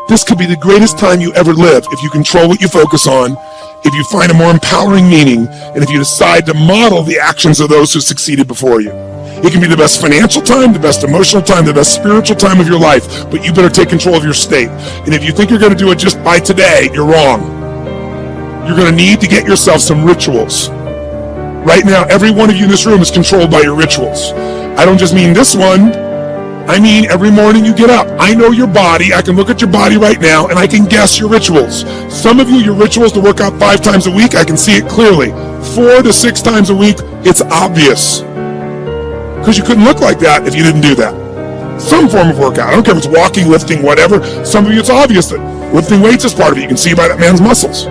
This could be the greatest time you ever live if you control what you focus on, if you find a more empowering meaning, and if you decide to model the actions of those who succeeded before you. It can be the best financial time, the best emotional time, the best spiritual time of your life, but you better take control of your state. And if you think you're going to do it just by today, you're wrong. You're going to need to get yourself some rituals. Right now, every one of you in this room is controlled by your rituals. I don't just mean this one. I mean every morning you get up. I know your body. I can look at your body right now, and I can guess your rituals. Some of you, your rituals to work out 5 times a week, I can see it clearly. 4 to 6 times a week, it's obvious. Because you couldn't look like that if you didn't do that. Some form of workout. I don't care if it's walking, lifting, whatever. Some of you, it's obvious that lifting weights is part of it. You can see by that man's muscles.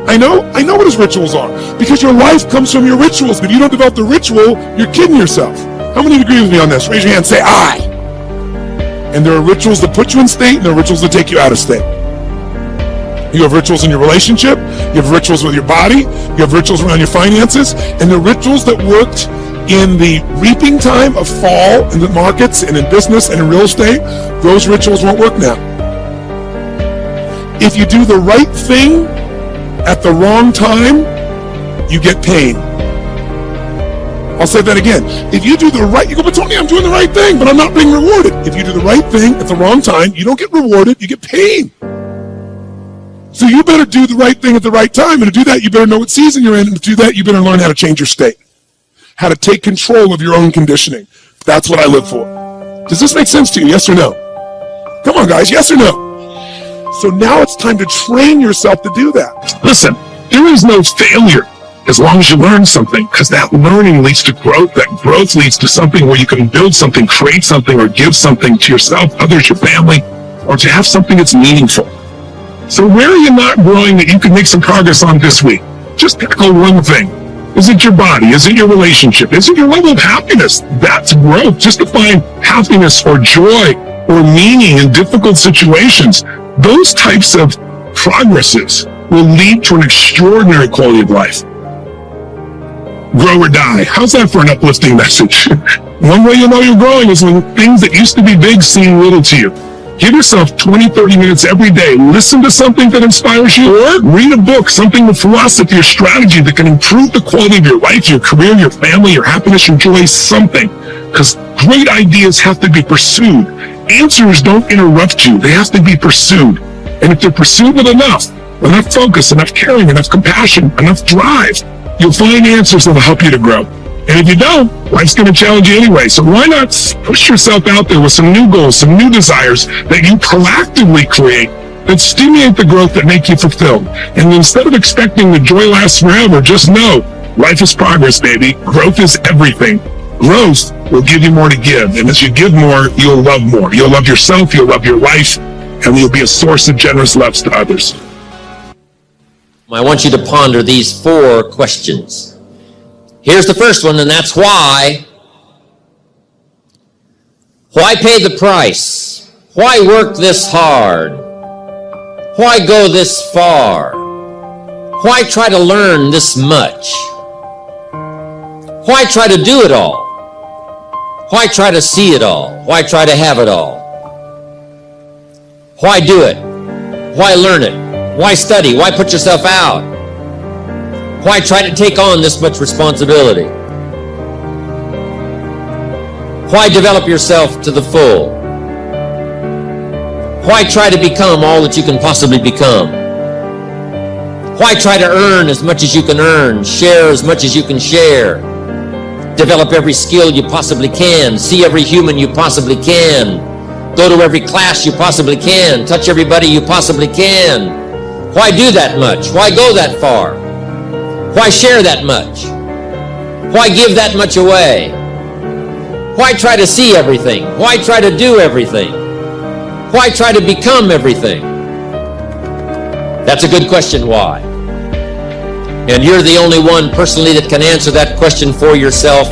I know what his rituals are. Because your life comes from your rituals. But if you don't develop the ritual, you're kidding yourself. How many agree with me on this? Raise your hand and say, I. And there are rituals that put you in state, and there are rituals that take you out of state. You have rituals in your relationship. You have rituals with your body. You have rituals around your finances. And the rituals that worked in the reaping time of fall in the markets and in business and in real estate, those rituals won't work now. If you do the right thing at the wrong time, you get pain. I'll say that again. If you do the right, you go, but Tony, I'm doing the right thing, but I'm not being rewarded. If you do the right thing at the wrong time, you don't get rewarded, you get pain. So you better do the right thing at the right time. And to do that, you better know what season you're in. And to do that, you better learn how to change your state. How to take control of your own conditioning. That's what I live for. Does this make sense to you? Yes or no? Come on, guys. Yes or no? So now it's time to train yourself to do that. Listen, there is no failure as long as you learn something, because that learning leads to growth. That growth leads to something where you can build something, create something, or give something to yourself, others, your family, or to have something that's meaningful. So where are you not growing that you can make some progress on this week? Just tackle one thing. Is it your body? Is it your relationship? Is it your level of happiness? That's growth. Just to find happiness or joy or meaning in difficult situations. Those types of progresses will lead to an extraordinary quality of life. Grow or die. How's that for an uplifting message? One way you know you're growing is when things that used to be big seem little to you. Give yourself 20, 30 minutes every day. Listen to something that inspires you, or read a book, something with philosophy or strategy that can improve the quality of your life, your career, your family, your happiness, your joy, something. Because great ideas have to be pursued. Answers don't interrupt you. They have to be pursued. And if they're pursued with enough focus, enough caring, enough compassion, enough drive, you'll find answers that will help you to grow. And if you don't, life's going to challenge you anyway. So why not push yourself out there with some new goals, some new desires that you proactively create that stimulate the growth that make you fulfilled. And instead of expecting the joy lasts forever, just know life is progress, baby. Growth is everything. Growth will give you more to give. And as you give more, you'll love more. You'll love yourself, you'll love your life, and you'll be a source of generous love to others. I want you to ponder these 4 questions. Here's the first one, and that's why. Why pay the price? Why work this hard? Why go this far? Why try to learn this much? Why try to do it all? Why try to see it all? Why try to have it all? Why do it? Why learn it? Why study? Why put yourself out? Why try to take on this much responsibility? Why develop yourself to the full? Why try to become all that you can possibly become? Why try to earn as much as you can earn, share as much as you can share, develop every skill you possibly can, see every human you possibly can, go to every class you possibly can, touch everybody you possibly can? Why do that much? Why go that far? Why share that much? Why give that much away? Why try to see everything? Why try to do everything? Why try to become everything? That's a good question, why? And you're the only one personally that can answer that question for yourself.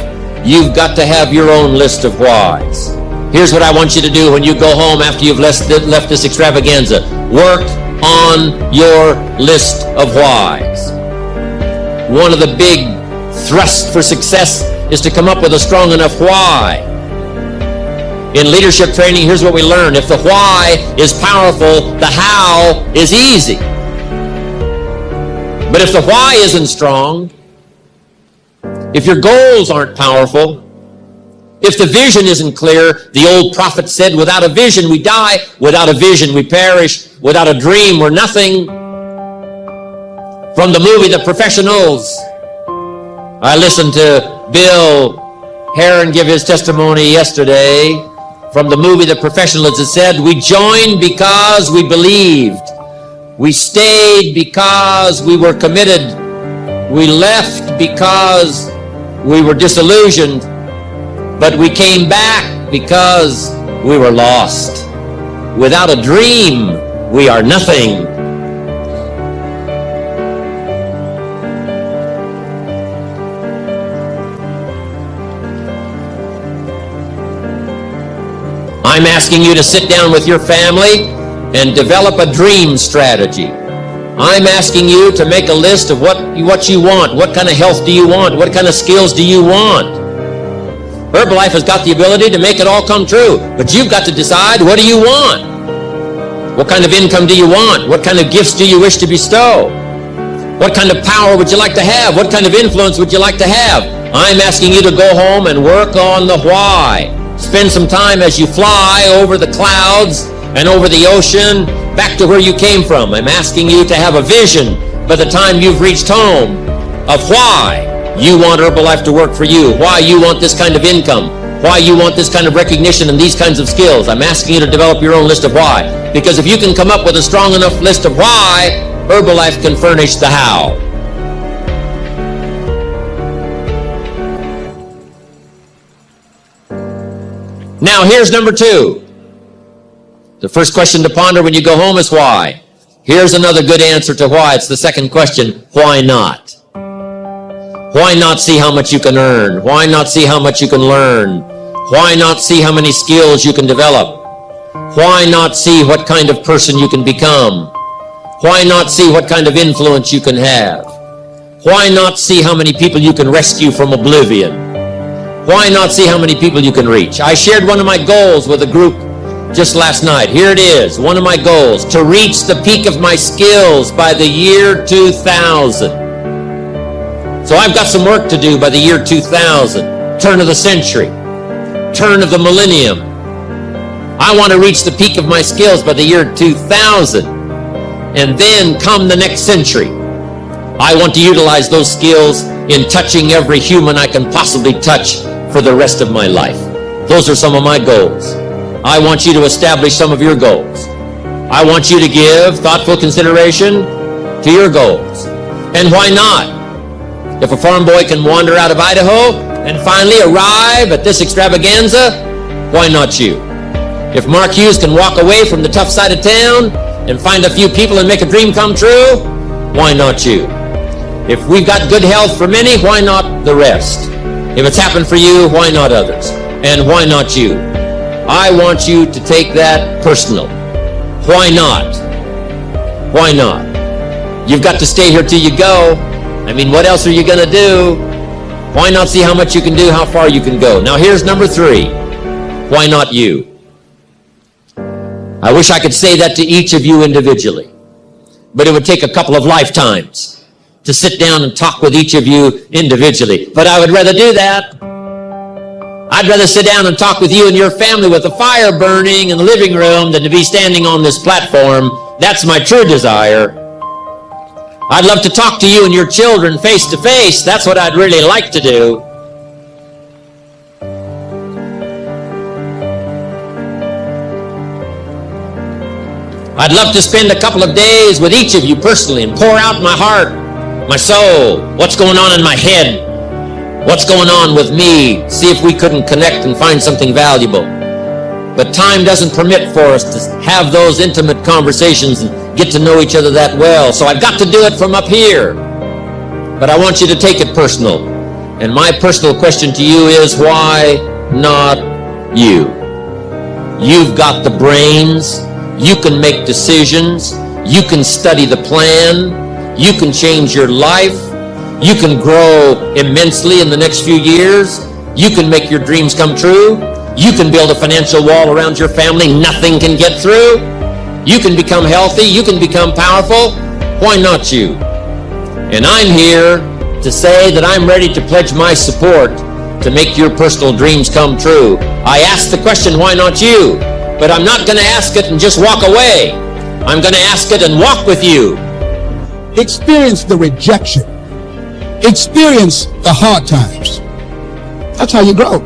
You've got to have your own list of whys. Here's what I want you to do when you go home after you've left this extravaganza. Work on your list of whys. One of the big thrusts for success is to come up with a strong enough why. In leadership training, here's what we learn. If the why is powerful, the how is easy. But if the why isn't strong, if your goals aren't powerful, if the vision isn't clear, the old prophet said, without a vision we die, without a vision we perish, without a dream we're nothing. From the movie The Professionals, I listened to Bill Heron give his testimony yesterday. From the movie The Professionals, it said, we joined because we believed. We stayed because we were committed. We left because we were disillusioned. But we came back because we were lost. Without a dream, we are nothing. I'm asking you to sit down with your family and develop a dream strategy. I'm asking you to make a list of what you want. What kind of health do you want? What kind of skills do you want? Herbalife has got the ability to make it all come true, but you've got to decide, what do you want? What kind of income do you want? What kind of gifts do you wish to bestow? What kind of power would you like to have? What kind of influence would you like to have? I'm asking you to go home and work on the why. Spend some time as you fly over the clouds and over the ocean back to where you came from. I'm asking you to have a vision by the time you've reached home of why you want Herbalife to work for you, why you want this kind of income, why you want this kind of recognition and these kinds of skills. I'm asking you to develop your own list of why. Because if you can come up with a strong enough list of why, Herbalife can furnish the how. Now here's number 2. The first question to ponder when you go home is why. Here's another good answer to why. It's the second question, why not? Why not see how much you can earn? Why not see how much you can learn? Why not see how many skills you can develop? Why not see what kind of person you can become? Why not see what kind of influence you can have? Why not see how many people you can rescue from oblivion? Why not see how many people you can reach? I shared one of my goals with a group just last night. Here it is, one of my goals, to reach the peak of my skills by the year 2000. So I've got some work to do by the year 2000, turn of the century, turn of the millennium. I want to reach the peak of my skills by the year 2000. And then come the next century, I want to utilize those skills in touching every human I can possibly touch for the rest of my life. Those are some of my goals. I want you to establish some of your goals. I want you to give thoughtful consideration to your goals. And why not? If a farm boy can wander out of Idaho and finally arrive at this extravaganza, why not you? If Mark Hughes can walk away from the tough side of town and find a few people and make a dream come true, why not you? If we've got good health for many, why not the rest? If it's happened for you, why not others? And why not you? I want you to take that personal. Why not? Why not? You've got to stay here till you go. I mean, what else are you going to do? Why not see how much you can do, how far you can go? Now here's number 3. Why not you? I wish I could say that to each of you individually, but it would take a couple of lifetimes to sit down and talk with each of you individually. But I would rather do that. I'd rather sit down and talk with you and your family with a fire burning in the living room than to be standing on this platform. That's my true desire. I'd love to talk to you and your children face to face. That's what I'd really like to do. I'd love to spend a couple of days with each of you personally and pour out my heart, my soul, what's going on in my head, what's going on with me, see if we couldn't connect and find something valuable. But time doesn't permit for us to have those intimate conversations and get to know each other that well. So I've got to do it from up here. But I want you to take it personal. And my personal question to you is, why not you? You've got the brains. You can make decisions. You can study the plan. You can change your life. You can grow immensely in the next few years. You can make your dreams come true. You can build a financial wall around your family nothing can get through. You can become healthy. You can become powerful. Why not you? And I'm here to say that I'm ready to pledge my support to make your personal dreams come true. I asked the question, why not you? But I'm not going to ask it and just walk away. I'm going to ask it and walk with you. Experience the rejection. Experience the hard times. That's how you grow.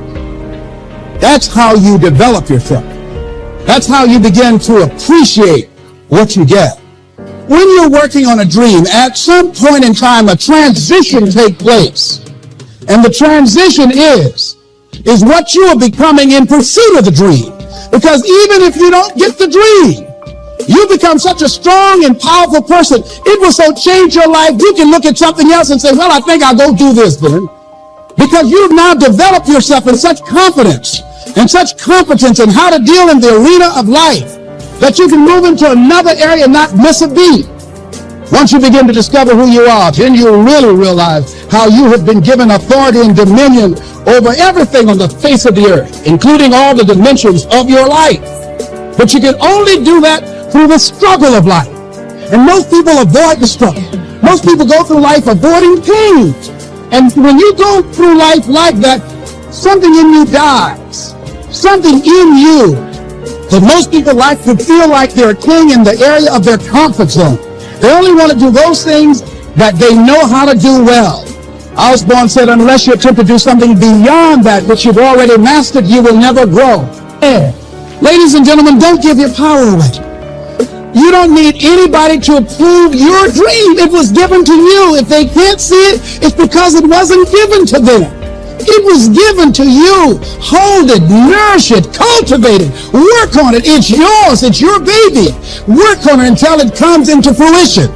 That's how you develop yourself. That's how you begin to appreciate what you get. When you're working on a dream, at some point in time, a transition takes place. And the transition is what you are becoming in pursuit of the dream. Because even if you don't get the dream, you become such a strong and powerful person. It will so change your life. You can look at something else and say, well, I think I'll go do this then. Because you've now developed yourself in such confidence and such competence in how to deal in the arena of life that you can move into another area and not miss a beat. Once you begin to discover who you are, then you'll really realize how you have been given authority and dominion over everything on the face of the earth, including all the dimensions of your life. But you can only do that through the struggle of life. And most people avoid the struggle. Most people go through life avoiding pain. And when you go through life like that, something in you dies. Something in you that most people like to feel like they're king in the area of their comfort zone. They only want to do those things that they know how to do well. Osborne said, unless you attempt to do something beyond that which you've already mastered, you will never grow. Yeah. Ladies and gentlemen, don't give your power away. You don't need anybody to approve your dream. It was given to you. If they can't see it, it's because it wasn't given to them. It was given to you. Hold it, nourish it, cultivate it, work on it. It's yours. It's your baby. Work on it until it comes into fruition.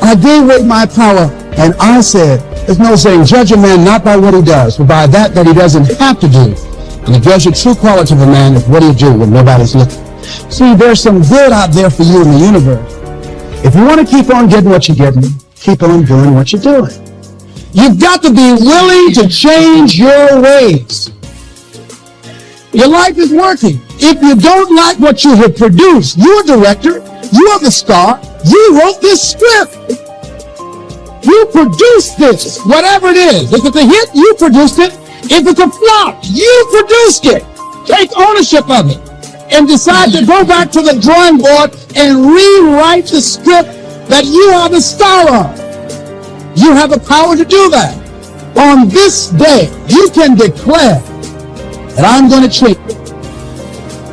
I gave away my power, and I said, there's no saying, judge a man not by what he does, but by that he doesn't have to do. And to judge the true quality of a man is what he do when nobody's looking. See, there's some good out there for you in the universe. If you want to keep on getting what you're getting, keep on doing what you're doing. You've got to be willing to change your ways. Your life is working. If you don't like what you have produced, you're a director, you are the star, you wrote this script. You produced this, whatever it is. If it's a hit, you produced it. If it's a flop, you produced it. Take ownership of it and decide to go back to the drawing board and rewrite the script that you are the star of. You have the power to do that. On this day, you can declare that I'm going to change.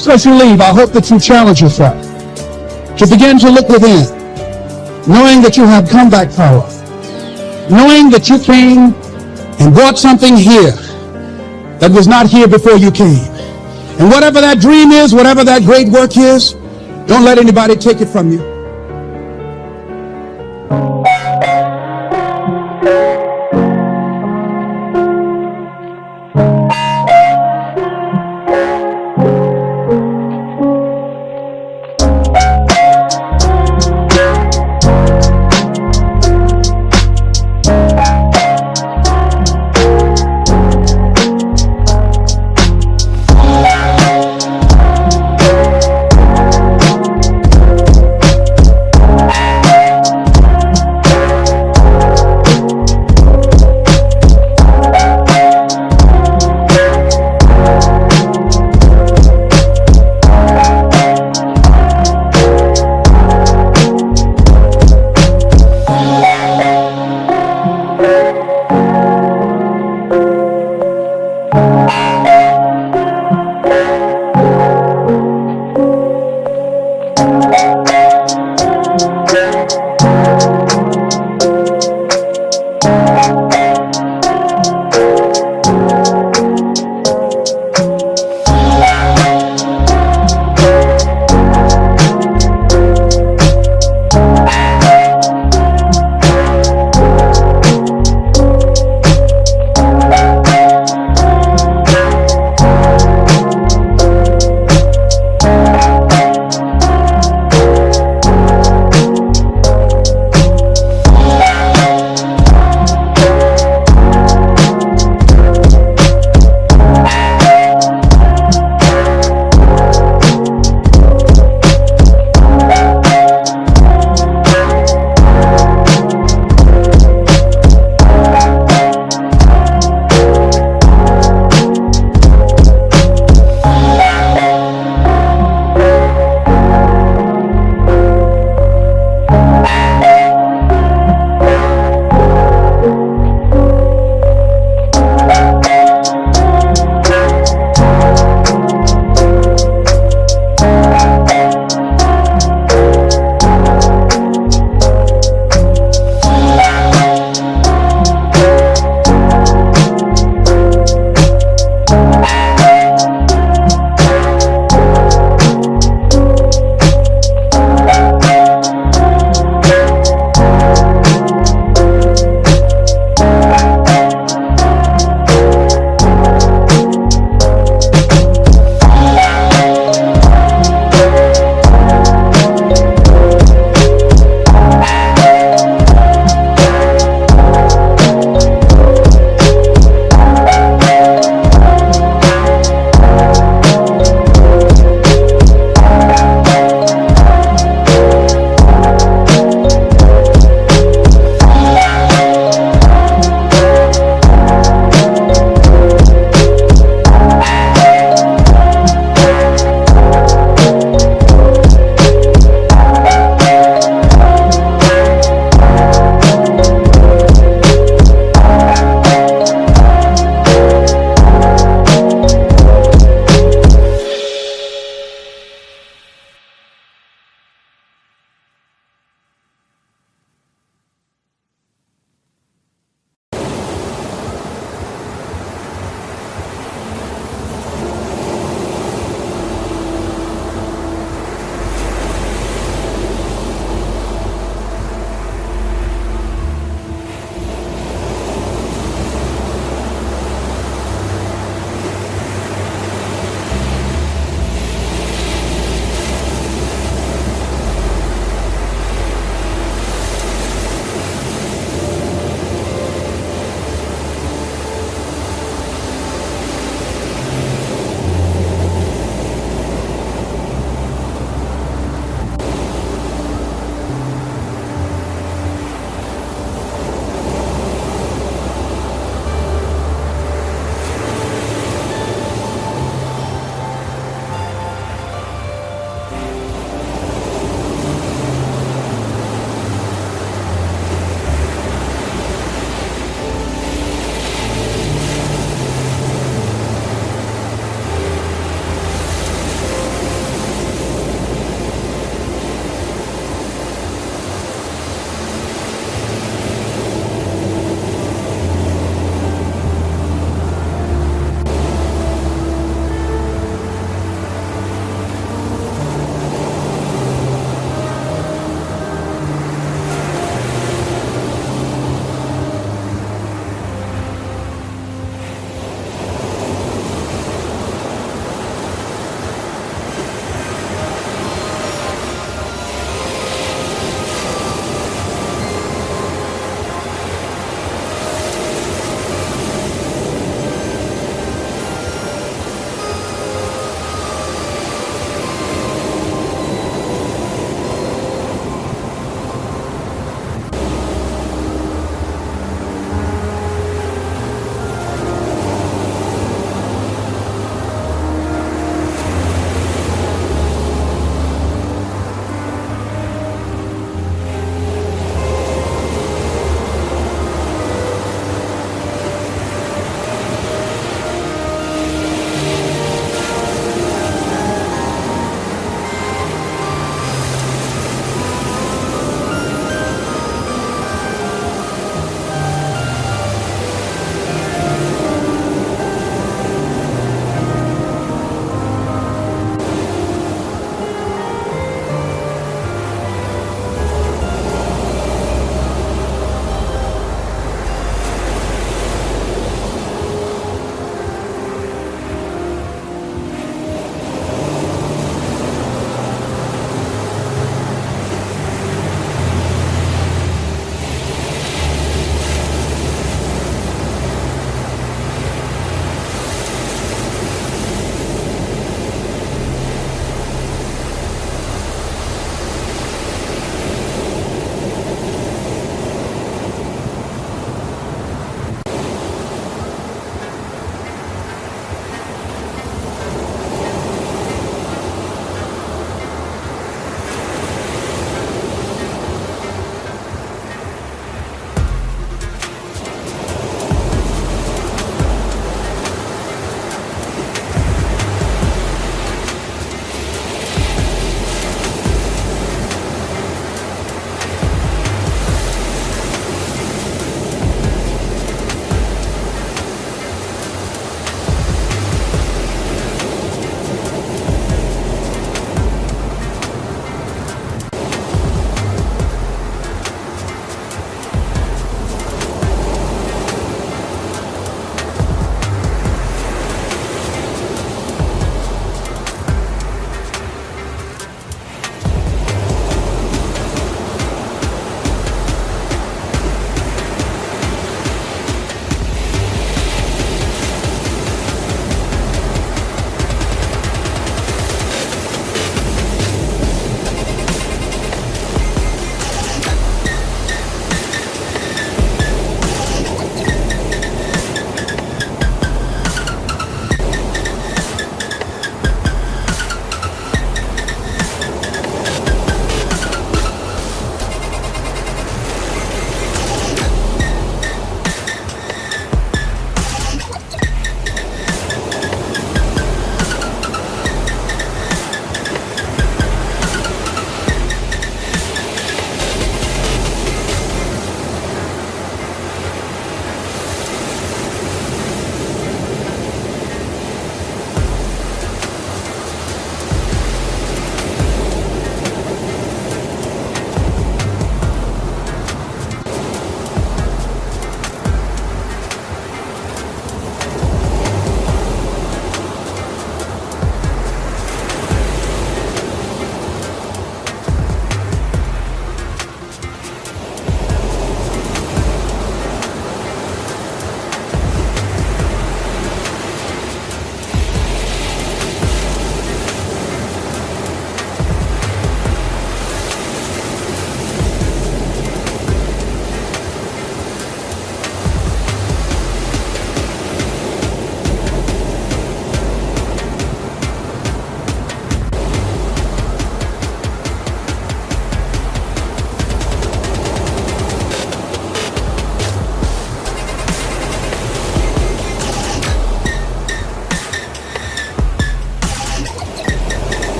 So as you leave, I hope that you challenge yourself to begin to look within, knowing that you have comeback power, knowing that you came and brought something here that was not here before you came. And whatever that dream is, whatever that great work is, don't let anybody take it from you.